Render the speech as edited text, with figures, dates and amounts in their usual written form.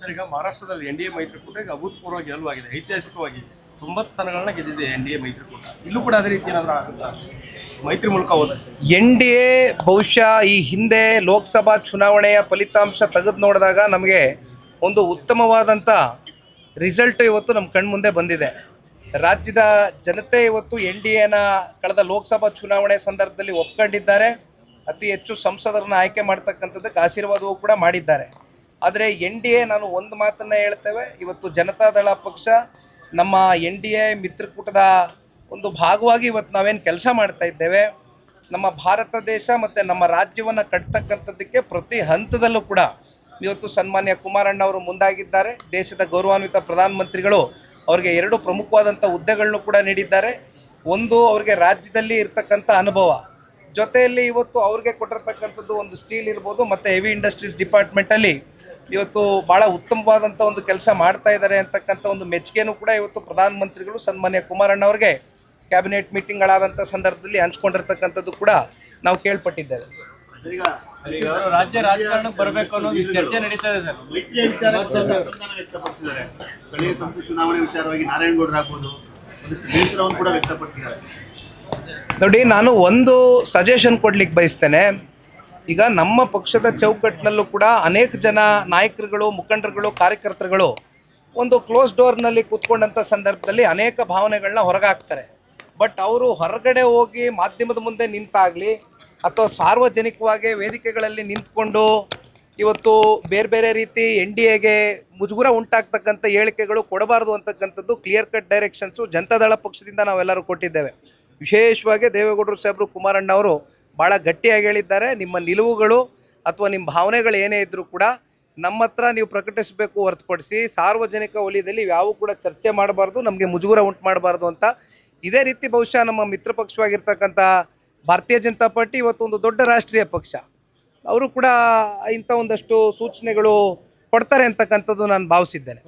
Sir, ಈಗ ಮಹಾರಾಷ್ಟ್ರದಲ್ಲಿ N D A ಮೈತ್ರಿಕೂಟ ಈಗ ಅಭೂತಪೂರ್ವ ಗೆಲುವಾಗಿದೆ. ಐತಿಹಾಸಿಕವಾಗಿ 90 ಸ್ಥಾನಗಳನ್ನ ಗೆದ್ದಿದೆ ಎನ್ ಡಿ ಎ ಮೈತ್ರಿಕೂಟ. ಇಲ್ಲೂ ಕೂಡ ಅದೇ ರೀತಿ ಏನಾದರೂ ಆಗುತ್ತಾ ಮೈತ್ರಿ ಮೂಲಕ ಹೋದ? ಎನ್ ಡಿ ಎ ಬಹುಶಃ ಈ ಹಿಂದೆ ಲೋಕಸಭಾ ಚುನಾವಣೆಯ ಫಲಿತಾಂಶ ತೆಗೆದು ನೋಡಿದಾಗ ನಮಗೆ ಒಂದು ಉತ್ತಮವಾದಂಥ ರಿಸಲ್ಟ್ ಇವತ್ತು ನಮ್ಮ ಕಣ್ಮುಂದೆ ಬಂದಿದೆ. ರಾಜ್ಯದ ಜನತೆ ಇವತ್ತು ಎನ್ ಡಿ ಎನ ಕಳೆದ ಲೋಕಸಭಾ ಚುನಾವಣೆ ಸಂದರ್ಭದಲ್ಲಿ ಒಪ್ಕೊಂಡಿದ್ದಾರೆ. ಅತಿ ಹೆಚ್ಚು ಸಂಸದರನ್ನು ಆಯ್ಕೆ ಮಾಡ್ತಕ್ಕಂಥದ್ದಕ್ಕೆ ಆಶೀರ್ವಾದವೂ ಕೂಡ ಮಾಡಿದ್ದಾರೆ. ಆದರೆ ಎನ್ ಡಿ ಎ ನಾನು ಒಂದು ಮಾತನ್ನು ಹೇಳ್ತೇವೆ, ಇವತ್ತು ಜನತಾದಳ ಪಕ್ಷ ನಮ್ಮ ಎನ್ ಡಿ ಎ ಮಿತ್ರಕೂಟದ ಒಂದು ಭಾಗವಾಗಿ ಇವತ್ತು ನಾವೇನು ಕೆಲಸ ಮಾಡ್ತಾ ಇದ್ದೇವೆ, ನಮ್ಮ ಭಾರತ ದೇಶ ಮತ್ತು ನಮ್ಮ ರಾಜ್ಯವನ್ನು ಕಟ್ತಕ್ಕಂಥದ್ದಕ್ಕೆ ಪ್ರತಿ ಹಂತದಲ್ಲೂ ಕೂಡ ಇವತ್ತು ಸನ್ಮಾನ್ಯ ಕುಮಾರಣ್ಣ ಅವರು ಮುಂದಾಗಿದ್ದಾರೆ. ದೇಶದ ಗೌರವಾನ್ವಿತ ಪ್ರಧಾನಮಂತ್ರಿಗಳು ಅವರಿಗೆ 2 ಪ್ರಮುಖವಾದಂಥ ಹುದ್ದೆಗಳನ್ನು ಕೂಡ ನೀಡಿದ್ದಾರೆ. ಒಂದು ಅವರಿಗೆ ರಾಜ್ಯದಲ್ಲಿ ಇರ್ತಕ್ಕಂಥ ಅನುಭವ, ಜೊತೆಯಲ್ಲಿ ಇವತ್ತು ಅವ್ರಿಗೆ ಕೊಟ್ಟಿರ್ತಕ್ಕಂಥದ್ದು ಒಂದು ಸ್ಟೀಲ್ ಇರ್ಬೋದು ಮತ್ತು ಹೆವಿ ಇಂಡಸ್ಟ್ರೀಸ್ ಡಿಪಾರ್ಟ್ಮೆಂಟಲ್ಲಿ ಇವತ್ತು ಭಾಳ ಉತ್ತಮವಾದಂಥ ಒಂದು ಕೆಲಸ ಮಾಡ್ತಾ ಇದ್ದಾರೆ ಅಂತಕ್ಕಂಥ ಒಂದು ಮೆಚ್ಚುಗೆನೂ ಕೂಡ ಇವತ್ತು ಪ್ರಧಾನಮಂತ್ರಿಗಳು ಸನ್ಮಾನ್ಯ ಕುಮಾರಣ್ಣ ಅವ್ರಿಗೆ ಕ್ಯಾಬಿನೆಟ್ ಮೀಟಿಂಗ್ಗಳಾದಂಥ ಸಂದರ್ಭದಲ್ಲಿ ಹಂಚ್ಕೊಂಡಿರ್ತಕ್ಕಂಥದ್ದು ಕೂಡ ನಾವು ಕೇಳ್ಪಟ್ಟಿದ್ದೇವೆ. ರಾಜ್ಯ ರಾಜಕಾರಣಕ್ಕೆ ಬರಬೇಕು ಅನ್ನೋದು ಚರ್ಚೆ ನಡೀತಾ ಇದೆ ಸರ್. ಸ್ಥಳೀಯ ಸಂಸ್ಥೆ ಚುನಾವಣೆ ವಿಚಾರವಾಗಿ ನಾರಾಯಣಗೌಡರು ಆಗ್ಬೋದು ಬೇಸರವನ್ನು ಕೂಡ ವ್ಯಕ್ತಪಡಿಸಿದ್ದಾರೆ. ನೋಡಿ, ನಾನು ಒಂದು ಸಜೆಷನ್ ಕೊಡ್ಲಿಕ್ಕೆ ಬಯಸ್ತೇನೆ. ಈಗ ನಮ್ಮ ಪಕ್ಷದ ಚೌಕಟ್ಟಿನಲ್ಲೂ ಕೂಡ ಅನೇಕ ಜನ ನಾಯಕರುಗಳು, ಮುಖಂಡರುಗಳು, ಕಾರ್ಯಕರ್ತರುಗಳು ಒಂದು ಕ್ಲೋಸ್ ಡೋರ್ನಲ್ಲಿ ಕೂತ್ಕೊಂಡಂಥ ಸಂದರ್ಭದಲ್ಲಿ ಅನೇಕ ಭಾವನೆಗಳನ್ನ ಹೊರಗಾಕ್ತಾರೆ. ಬಟ್ ಅವರು ಹೊರಗಡೆ ಹೋಗಿ ಮಾಧ್ಯಮದ ಮುಂದೆ ನಿಂತಾಗಲಿ ಅಥವಾ ಸಾರ್ವಜನಿಕವಾಗಿ ವೇದಿಕೆಗಳಲ್ಲಿ ನಿಂತ್ಕೊಂಡು ಇವತ್ತು ಬೇರೆ ಬೇರೆ ರೀತಿ ಎನ್ ಡಿ ಎಗೆ ಮುಜುಗುರ ಉಂಟಾಗ್ತಕ್ಕಂಥ ಹೇಳಿಕೆಗಳು ಕೊಡಬಾರ್ದು ಅಂತಕ್ಕಂಥದ್ದು ಕ್ಲಿಯರ್ ಕಟ್ ಡೈರೆಕ್ಷನ್ಸು ಜನತಾದಳ ಪಕ್ಷದಿಂದ ನಾವೆಲ್ಲರೂ ಕೊಟ್ಟಿದ್ದೇವೆ. ವಿಶೇಷವಾಗಿ ದೇವೇಗೌಡರು ಸಾಹೇಬರು, ಕುಮಾರಣ್ಣ ಅವರು ಭಾಳ ಗಟ್ಟಿಯಾಗಿ ಹೇಳಿದ್ದಾರೆ, ನಿಮ್ಮ ನಿಲುವುಗಳು ಅಥವಾ ನಿಮ್ಮ ಭಾವನೆಗಳು ಏನೇ ಇದ್ದರೂ ಕೂಡ ನಮ್ಮ ಹತ್ರ ನೀವು ಪ್ರಕಟಿಸಬೇಕು ಹೊರತುಪಡಿಸಿ ಸಾರ್ವಜನಿಕ ವಲಯದಲ್ಲಿ ಯಾವೂ ಕೂಡ ಚರ್ಚೆ ಮಾಡಬಾರ್ದು, ನಮಗೆ ಮುಜುಗುರ ಉಂಟು ಮಾಡಬಾರ್ದು ಅಂತ. ಇದೇ ರೀತಿ ಬಹುಶಃ ನಮ್ಮ ಮಿತ್ರ ಪಕ್ಷವಾಗಿರ್ತಕ್ಕಂಥ ಭಾರತೀಯ ಜನತಾ ಪಾರ್ಟಿ ಇವತ್ತೊಂದು ದೊಡ್ಡ ರಾಷ್ಟ್ರೀಯ ಪಕ್ಷ, ಅವರು ಕೂಡ ಇಂಥ ಒಂದಷ್ಟು ಸೂಚನೆಗಳು ಕೊಡ್ತಾರೆ ಅಂತಕ್ಕಂಥದ್ದು ನಾನು ಭಾವಿಸಿದ್ದೇನೆ.